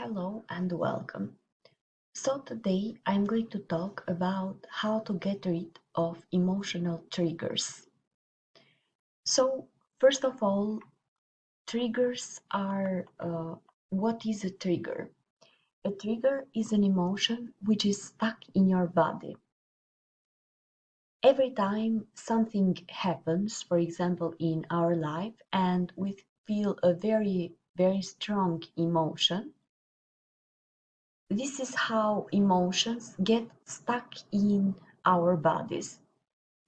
Hello and welcome. So today I'm going to talk about how to get rid of emotional triggers. So first of all, triggers are what is a trigger? A trigger is an emotion which is stuck in your body. Every time something happens, for example, in our life, and we feel a very strong emotion, this is how emotions get stuck in our bodies.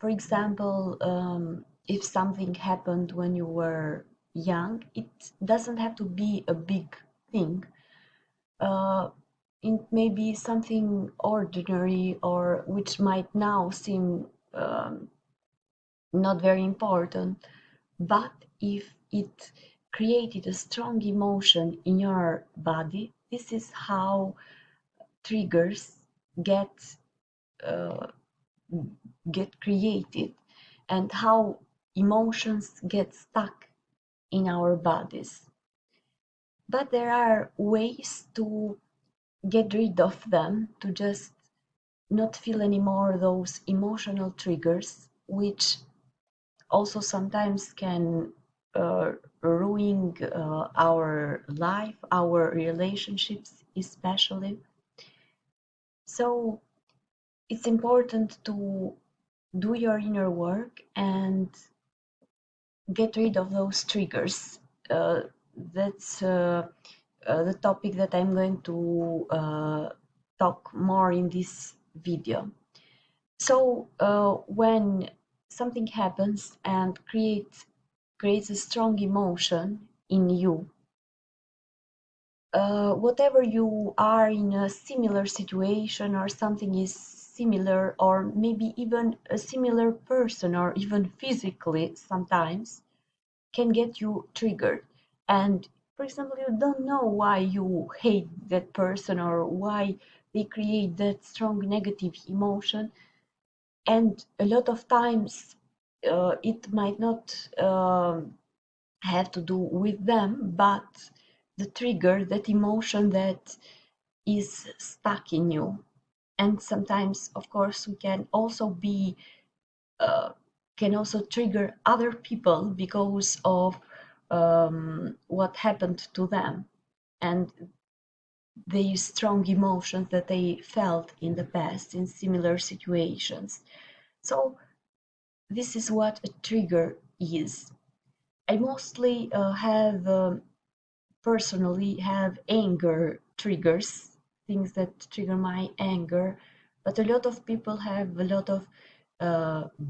For example, if something happened when you were young, it doesn't have to be a big thing. Uh, it may be something ordinary or which might now seem not very important, but if it created a strong emotion in your body, this is how triggers get uh, get created and how emotions get stuck in our bodies. But there are ways to get rid of them, to just not feel anymore those emotional triggers, which also sometimes can ruin our life, our relationships, especially. So it's important to do your inner work and get rid of those triggers. Uh, that's the topic that I'm going to talk more in this video. So when something happens and creates a strong emotion in you, whatever you are in a similar situation or something is similar or maybe even a similar person or even physically sometimes can get you triggered. And for example, you don't know why you hate that person or why they create that strong negative emotion. And a lot of times it might not have to do with them, but the trigger, that emotion that is stuck in you. And sometimes, of course, we can also be can also trigger other people because of what happened to them and the strong emotions that they felt in the past in similar situations. So this is what a trigger is. I mostly have personally have anger triggers, things that trigger my anger, but a lot of people have a lot of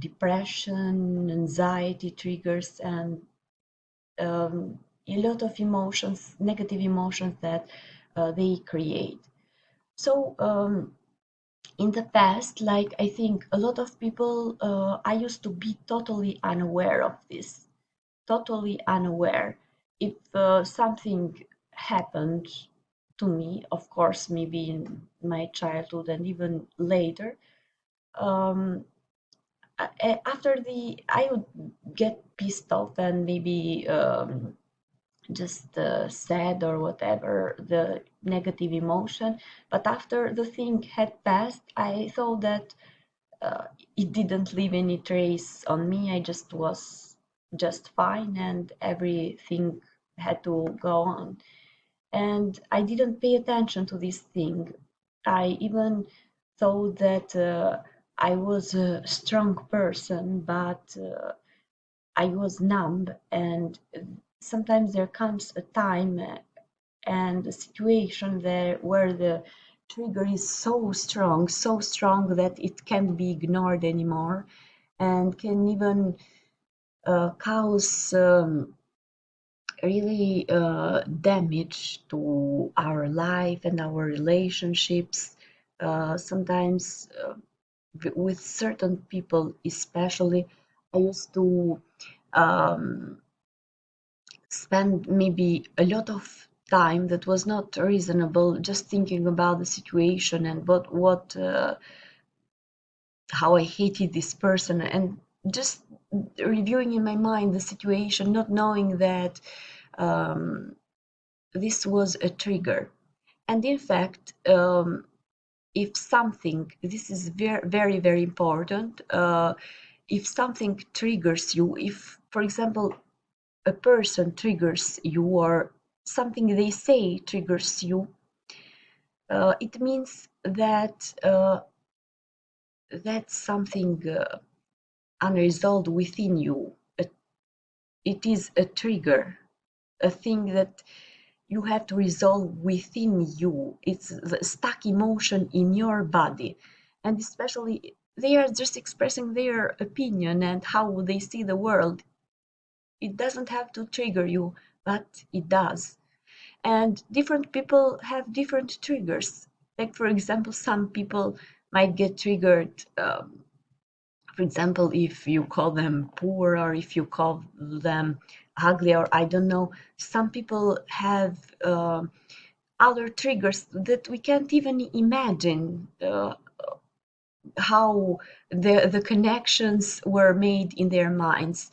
depression, anxiety triggers, and a lot of emotions, negative emotions that they create. So in the past, like I think a lot of people, I used to be totally unaware of this, totally unaware. If something happened to me, of course, maybe in my childhood and even later, um, after I would get pissed off and maybe just sad or whatever the negative emotion. But after the thing had passed, I thought that uh, it didn't leave any trace on me. I just was just fine and everything had to go on. And I didn't pay attention to this thing. I even thought that I was a strong person, but I was numb. And sometimes there comes a time and a situation there where the trigger is so strong that it can't be ignored anymore and can even cause really damage to our life and our relationships. Sometimes with certain people, especially, I used to um, spend maybe a lot of time that was not reasonable just thinking about the situation and what how I hated this person and just reviewing in my mind the situation, not knowing that um, this was a trigger. And in fact, if something, this is very, very, very important, if something triggers you, if, for example, a person triggers you or something they say triggers you, it means that that's something unresolved within you. It is a trigger, a thing that you have to resolve within you. It's the stuck emotion in your body. And especially, they are just expressing their opinion and how they see the world. It doesn't have to trigger you, but it does. And different people have different triggers. Like, for example, some people might get triggered, for example, if you call them poor or if you call them ugly, or I don't know. Some people have other triggers that we can't even imagine how the connections were made in their minds,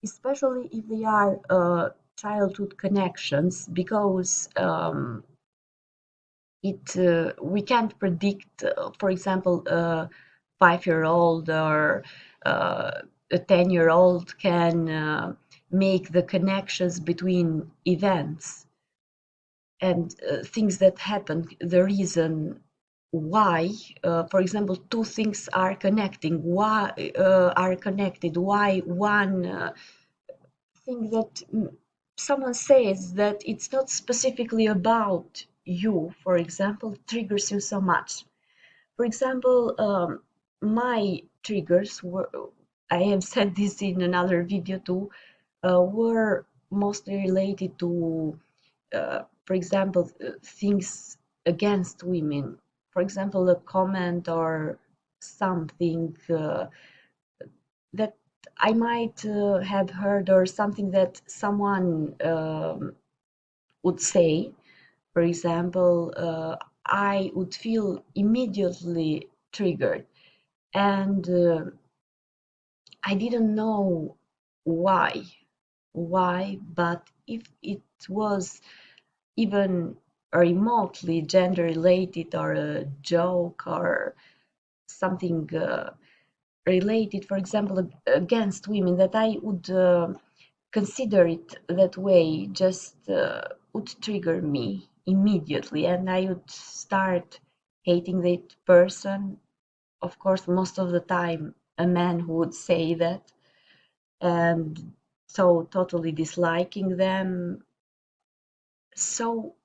especially if they are childhood connections, because we can't predict, for example, a 5-year-old or a 10-year-old can make the connections between events and things that happen, the reason why, for example, two things are connecting, why are connected, why one thing that someone says that it's not specifically about you, for example, triggers you so much. For example, my triggers were, I have said this in another video too, were mostly related to, for example, things against women. For example, a comment or something that I might have heard, or something that someone would say. For example, I would feel immediately triggered, and I didn't know why. Why? But if it was even remotely gender related, or a joke, or something related, for example, against women, that I would consider it that way, just would trigger me immediately, and I would start hating that person. Of course, most of the time, a man who would say that, and so totally disliking them. So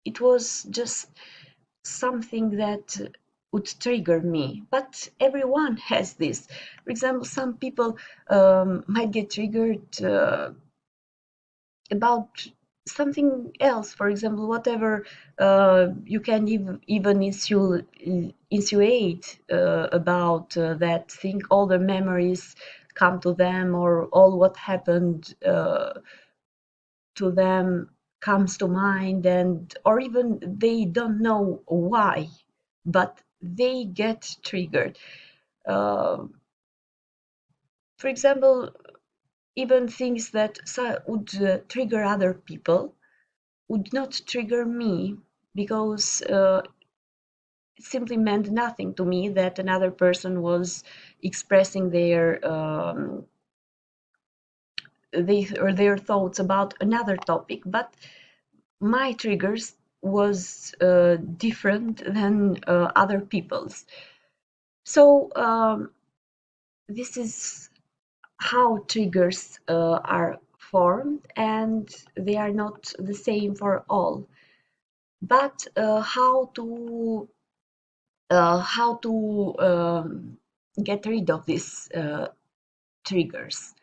it was just something that would trigger me. But everyone has this. For example, some people might get triggered about something else. For example, whatever you can even insinuate about that thing, all the memories come to them, or all what happened to them comes to mind, and or even they don't know why, but they get triggered. Uh, for example, even things that would trigger other people would not trigger me, because it simply meant nothing to me that another person was expressing their thoughts about another topic. But my triggers was different than other people's. So this is how triggers are formed, and they are not the same for all. But how to get rid of these triggers?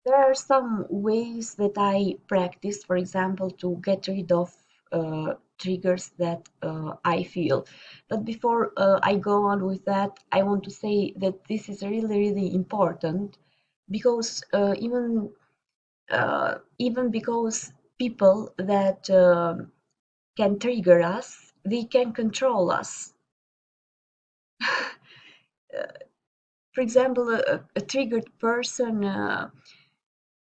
There are some ways that I practice, for example, to get rid of triggers that I feel. But before I go on with that, I want to say that this is really, really important, because even because people that can trigger us, they can control us. For example, a triggered person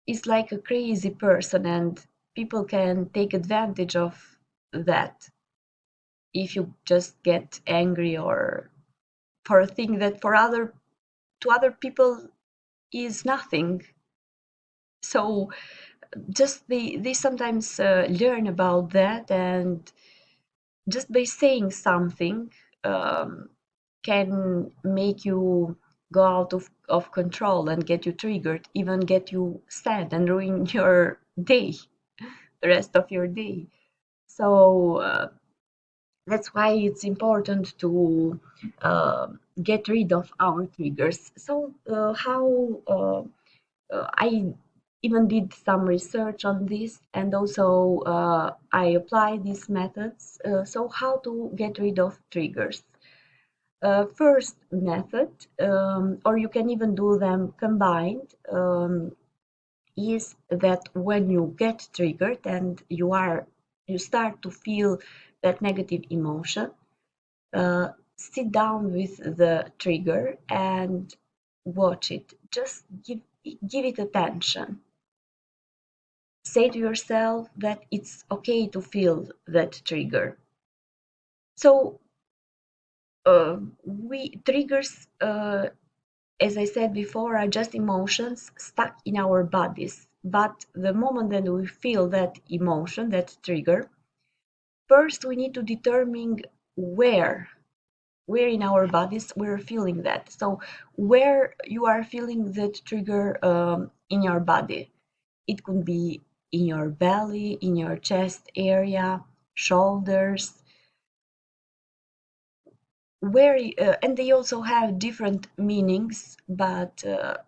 is like a crazy person, and people can take advantage of that. if you just get angry or for a thing that to other people is nothing. So just they sometimes learn about that, and just by saying something um, can make you go out of control and get you triggered, even get you sad and ruin your day, the rest of your day. So that's why it's important to get rid of our triggers. So how I even did some research on this, and also I apply these methods. So how to get rid of triggers? First method, or you can even do them combined, is that when you get triggered and you start to feel that negative emotion, sit down with the trigger and watch it. Just give it attention. Say to yourself that it's okay to feel that trigger. So we triggers, as I said before, are just emotions stuck in our bodies. But the moment that we feel that emotion, that trigger, first we need to determine where where in our bodies we're feeling that. So where you are feeling that trigger in your body. It could be in your belly, in your chest area, shoulders, where and they also have different meanings, but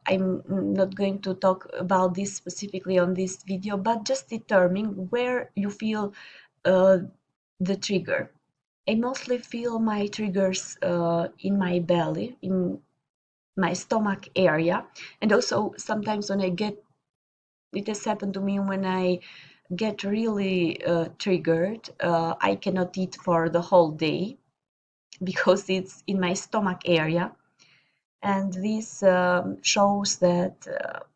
I'm not going to talk about this specifically on this video, but just determine where you feel uh, the trigger. I mostly feel my triggers in my belly, in my stomach area, and also sometimes when it has happened to me when I get really triggered, I cannot eat for the whole day because it's in my stomach area. And this shows that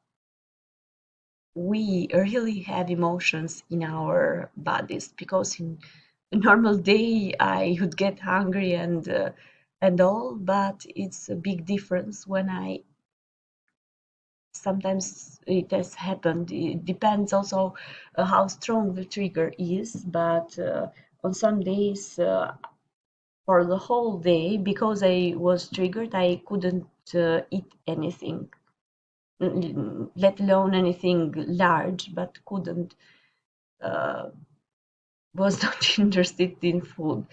we really have emotions in our bodies, because in a normal day I would get hungry and all, but it's a big difference when I sometimes it has happened. It depends also how strong the trigger is, but on some days for the whole day, because I was triggered, I couldn't eat anything, let alone anything large, but couldn't, uh, was not interested in food.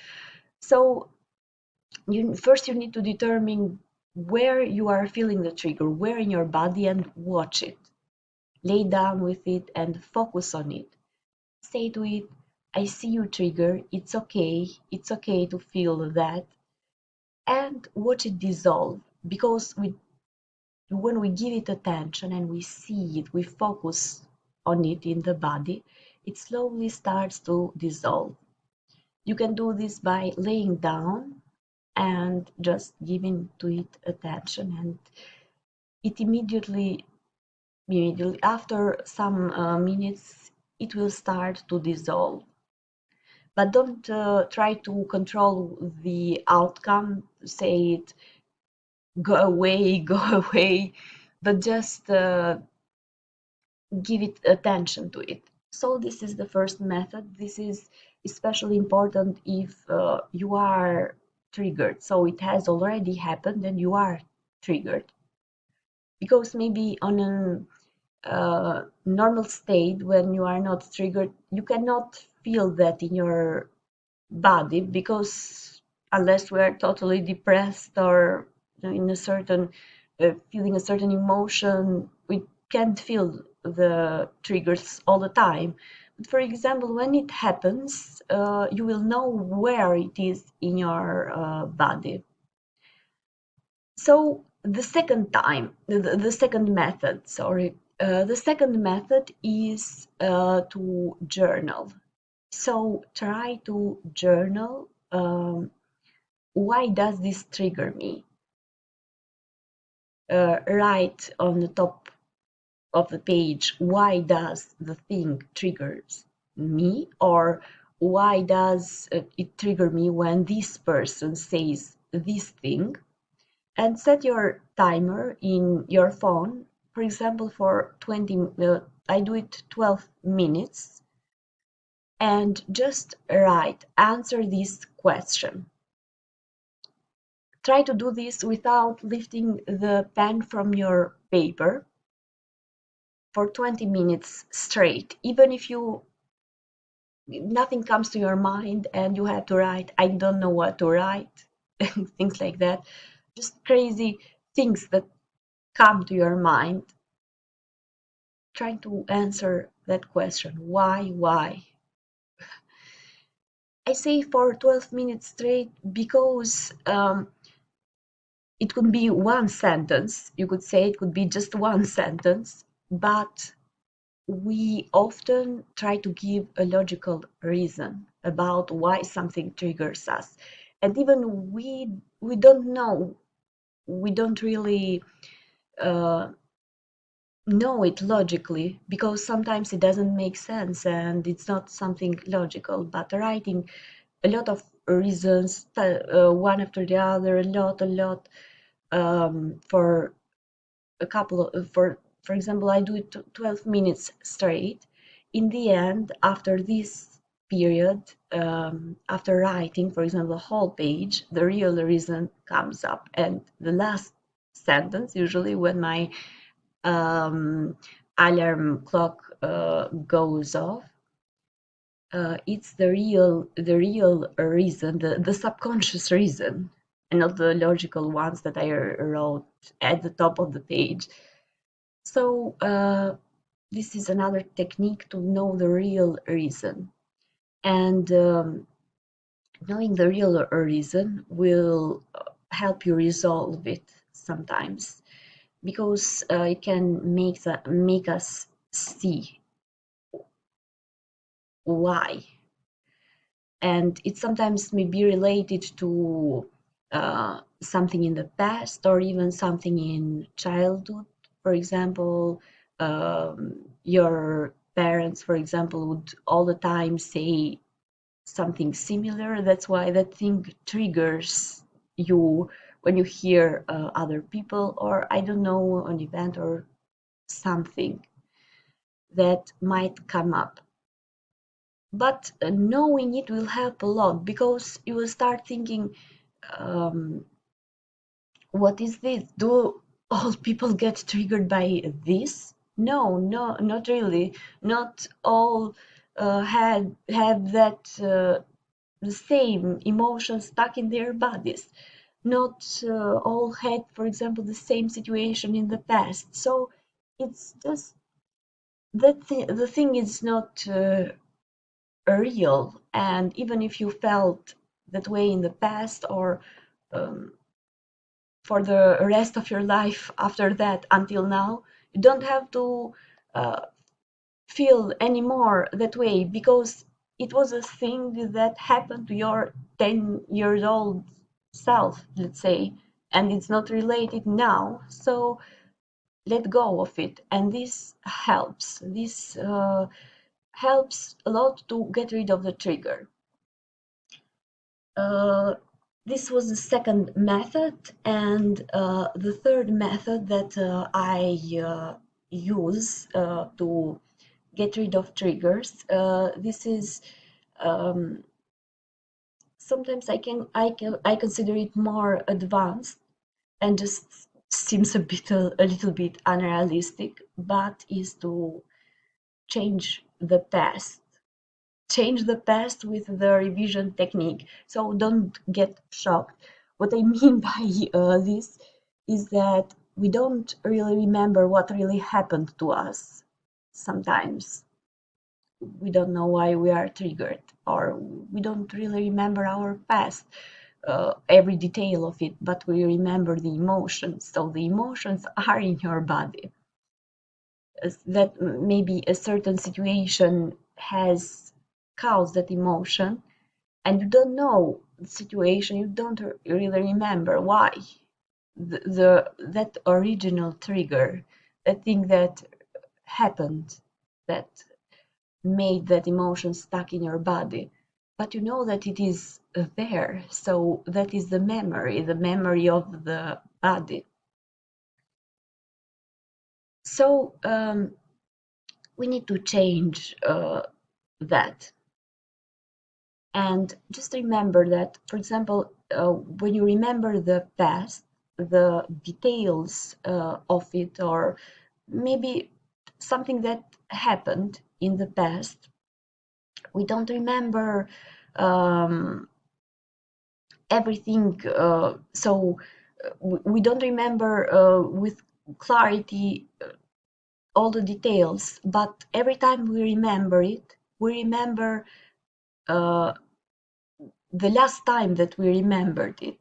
So first you need to determine where you are feeling the trigger, where in your body, and watch it. Lay down with it and focus on it. Say to it, I see you trigger, it's okay to feel that, and watch it dissolve. Because when we give it attention and we see it, we focus on it in the body, it slowly starts to dissolve. You can do this by laying down and just giving to it attention, and it immediately after some minutes, it will start to dissolve. But don't try to control the outcome, say it, go away, go away, but just give it attention to it. So this is the first method. This is especially important if you are triggered. So it has already happened and you are triggered. Because maybe on a normal state, when you are not triggered, you cannot feel that in your body, because unless we are totally depressed or in a certain feeling a certain emotion, we can't feel the triggers all the time. But for example, when it happens, you will know where it is in your body. So the second method, sorry, the second method is to journal. So try to journal. Why does this trigger me? Write on the top of the page, why does the thing triggers me, or why does it trigger me when this person says this thing, and set your timer in your phone, for example, for 20, I do it 12 minutes, and just write, answer this question. Try to do this without lifting the pen from your paper for 20 minutes straight, even if nothing comes to your mind and you have to write, I don't know what to write, things like that, just crazy things that come to your mind. Trying to answer that question, why? I say for 12 minutes straight because it could be one sentence, you could say it could be just one sentence, but we often try to give a logical reason about why something triggers us. And even we don't know, we don't really uh, know it logically, because sometimes it doesn't make sense and it's not something logical. But writing a lot of reasons, one after the other, a lot, for a couple of, for example, I do it 12 minutes straight. In the end, after this period, after writing, for example, a whole page, the real reason comes up, and the last sentence, usually when my um, alarm clock goes off, it's the real reason, the subconscious reason, and not the logical ones that I wrote at the top of the page. So this is another technique to know the real reason, and knowing the real reason will help you resolve it sometimes, because it can make us see why, and it sometimes may be related to something in the past or even something in childhood. For example, your parents, for example, would all the time say something similar. That's why that thing triggers you when you hear other people, or I don't know, an event or something that might come up. But knowing it will help a lot, because you will start thinking, um, what is this? Do all people get triggered by this? No, no, not really. Not all have that the same emotion stuck in their bodies. Not all had, for example, the same situation in the past. So it's just that the thing is not real. And even if you felt that way in the past, or um, for the rest of your life after that until now, you don't have to uh, feel anymore that way, because it was a thing that happened to your 10 years old self, let's say, and it's not related now. So let go of it. And this helps. This helps a lot to get rid of the trigger. Uh, this was the second method, and the third method that I use to get rid of triggers. This is um, sometimes I consider it more advanced and just seems a little bit unrealistic, but is to change the past. Change the past with the revision technique. So don't get shocked. What I mean by this is that we don't really remember what really happened to us sometimes. We don't know why we are triggered, or we don't really remember our past, every detail of it, but we remember the emotions. So the emotions are in your body. That maybe a certain situation has caused that emotion, and you don't know the situation, you don't really remember why. That original trigger, that thing that happened, that made that emotion stuck in your body, but you know that it is there. So that is the memory of the body. So we need to change that. And just remember that, for example, when you remember the past, the details of it, or maybe something that happened in the past, we don't remember everything. We don't remember with clarity all the details, but every time we remember it, we remember uh, the last time that we remembered it.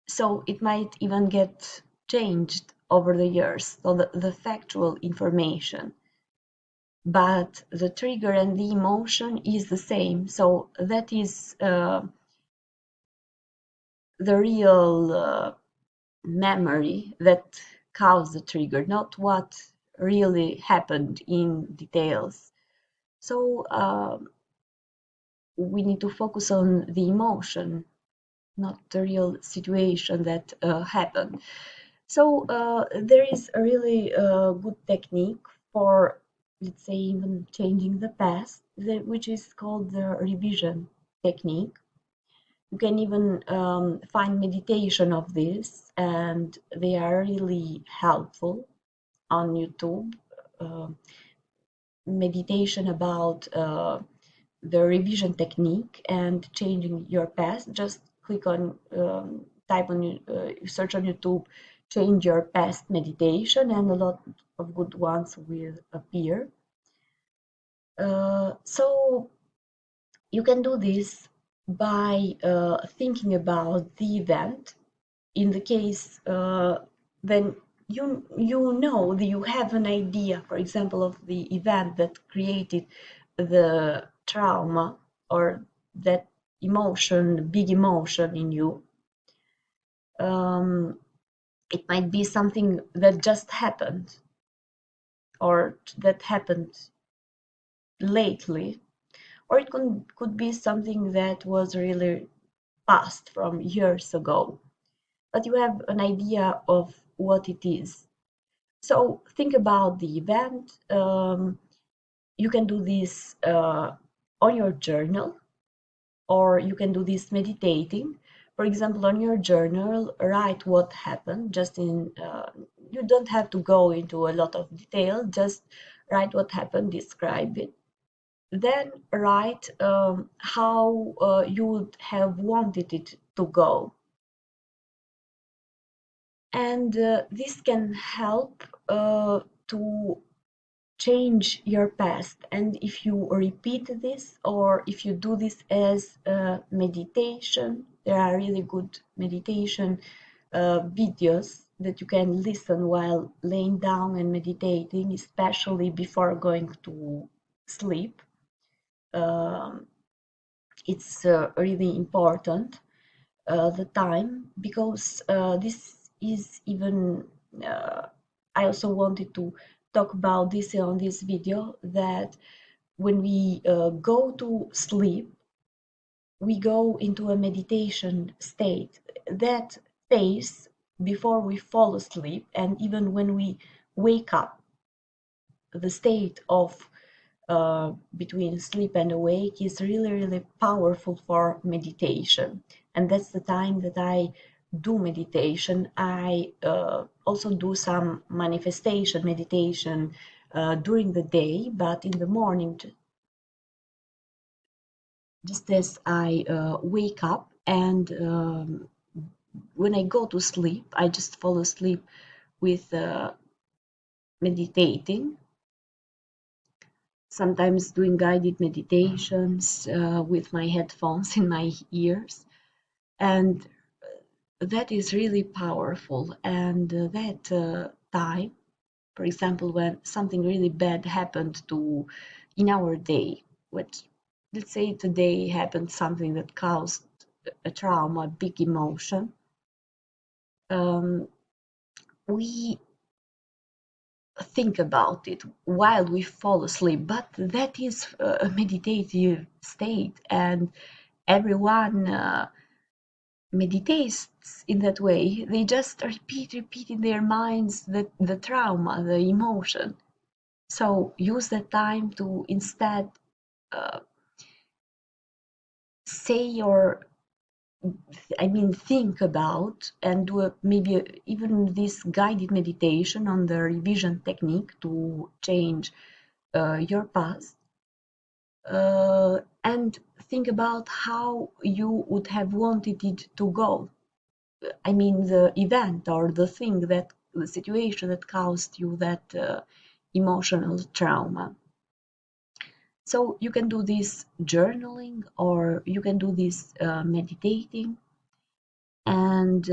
So it might even get changed over the years, so the factual information. But the trigger and the emotion is the same. So that is the real memory that caused the trigger, not what really happened in details. So we need to focus on the emotion, not the real situation that happened. So there is a really good technique for, let's say, even changing the past, which is called the revision technique. You can even find meditation of this, and they are really helpful on YouTube. Uh, Meditation about the revision technique and changing your past. Just click on, type on, search on YouTube, change your past meditation, and a lot of good ones will appear. So you can do this by thinking about the event. In the case, then you know that you have an idea, for example, of the event that created the trauma or that emotion, big emotion in you. It might be something that just happened or that happened lately, or it could be something that was really past from years ago, but you have an idea of what it is. So think about the event. You can do this on your journal, or you can do this meditating. For example, on your journal, write what happened. Just in, you don't have to go into a lot of detail. Just write what happened, describe it. Then write how you would have wanted it to go. And this can help to change your past. And if you repeat this, or if you do this as a meditation, there are really good meditation videos that you can listen while laying down and meditating, especially before going to sleep. Um, it's really important, the time, because this is even, I also wanted to talk about this on this video, that when we go to sleep, we go into a meditation state. That phase before we fall asleep, and even when we wake up, the state of between sleep and awake is really, really powerful for meditation. And that's the time that I do meditation. I also do some manifestation meditation during the day, but in the morning, just as I wake up, and when I go to sleep, I just fall asleep with meditating, sometimes doing guided meditations with my headphones in my ears. And that is really powerful. And that time, for example, when something really bad happened to in our day, which, let's say today happened something that caused a trauma, a big emotion, um, we think about it while we fall asleep, but that is a meditative state, and everyone meditates in that way. They just repeat in their minds the trauma, the emotion. So use that time to instead uh, say or think about and do maybe even this guided meditation on the revision technique to change your past, and think about how you would have wanted it to go. The event or the situation that caused you that emotional trauma. So you can do this journaling or you can do this meditating. And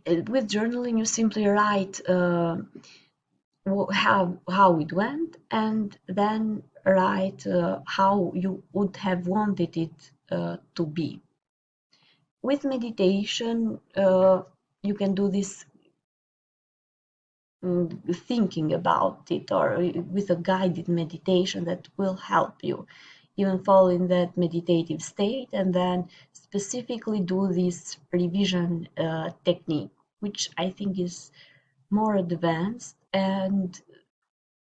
with journaling, you simply write how it went, and then write how you would have wanted it to be. With meditation, you can do this thinking about it, or with a guided meditation that will help you even fall in that meditative state, and then specifically do this revision technique, which I think is more advanced, and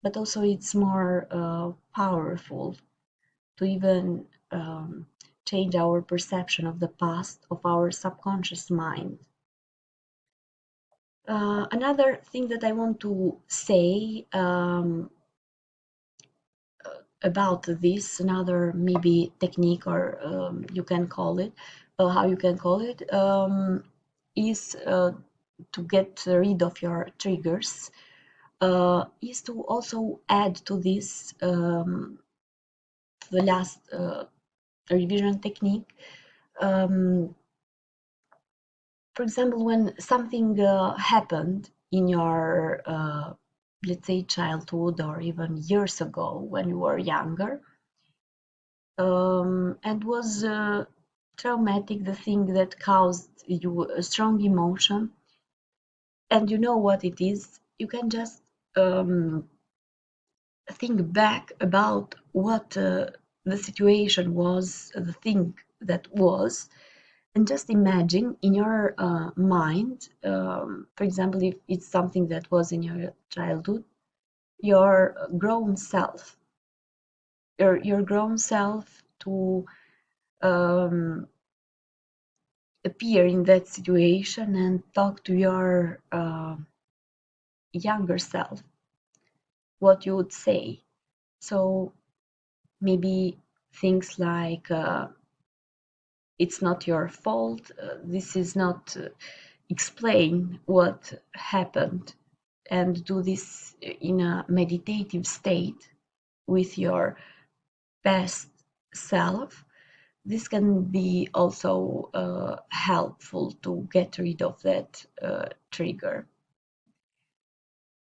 but also it's more powerful to even change our perception of the past, of our subconscious mind. Another thing that I want to say about this, another maybe technique, or you can call it, how you can call it, is to get rid of your triggers, is to also add to this the last revision technique. For example, when something happened in your, let's say, childhood or even years ago when you were younger, and was traumatic, the thing that caused you a strong emotion, and you know what it is, you can just um, think back about what the situation was, the thing that was, and just imagine in your mind, for example, if it's something that was in your childhood, your grown self, your grown self to um, appear in that situation and talk to your younger self, what you would say. So maybe things like, it's not your fault, this is not, explain what happened, and do this in a meditative state with your best self. This can be also helpful to get rid of that trigger.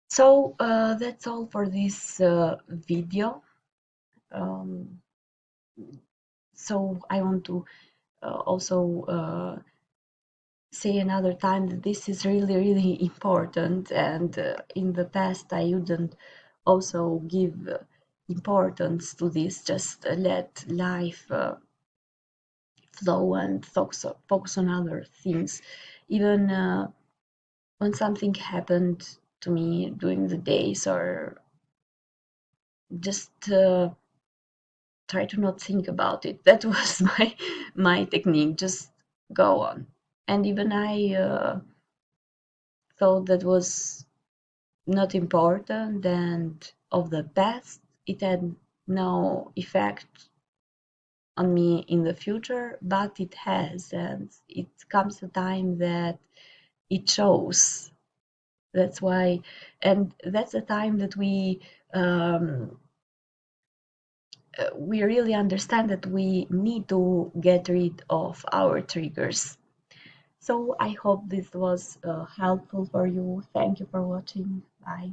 So that's all for this video. Um, so I want to also say another time that this is really, really important, and in the past I wouldn't also give importance to this, just let life flow and focus on other things. Even when something happened to me during the days, or just try to not think about it. That was my technique. Just go on. And even I thought that was not important and of the past. It had no effect on me in the future, but it has, and it comes a time that it shows. That's why, and that's the time that we really understand that we need to get rid of our triggers. So I hope this was helpful for you. Thank you for watching. Bye.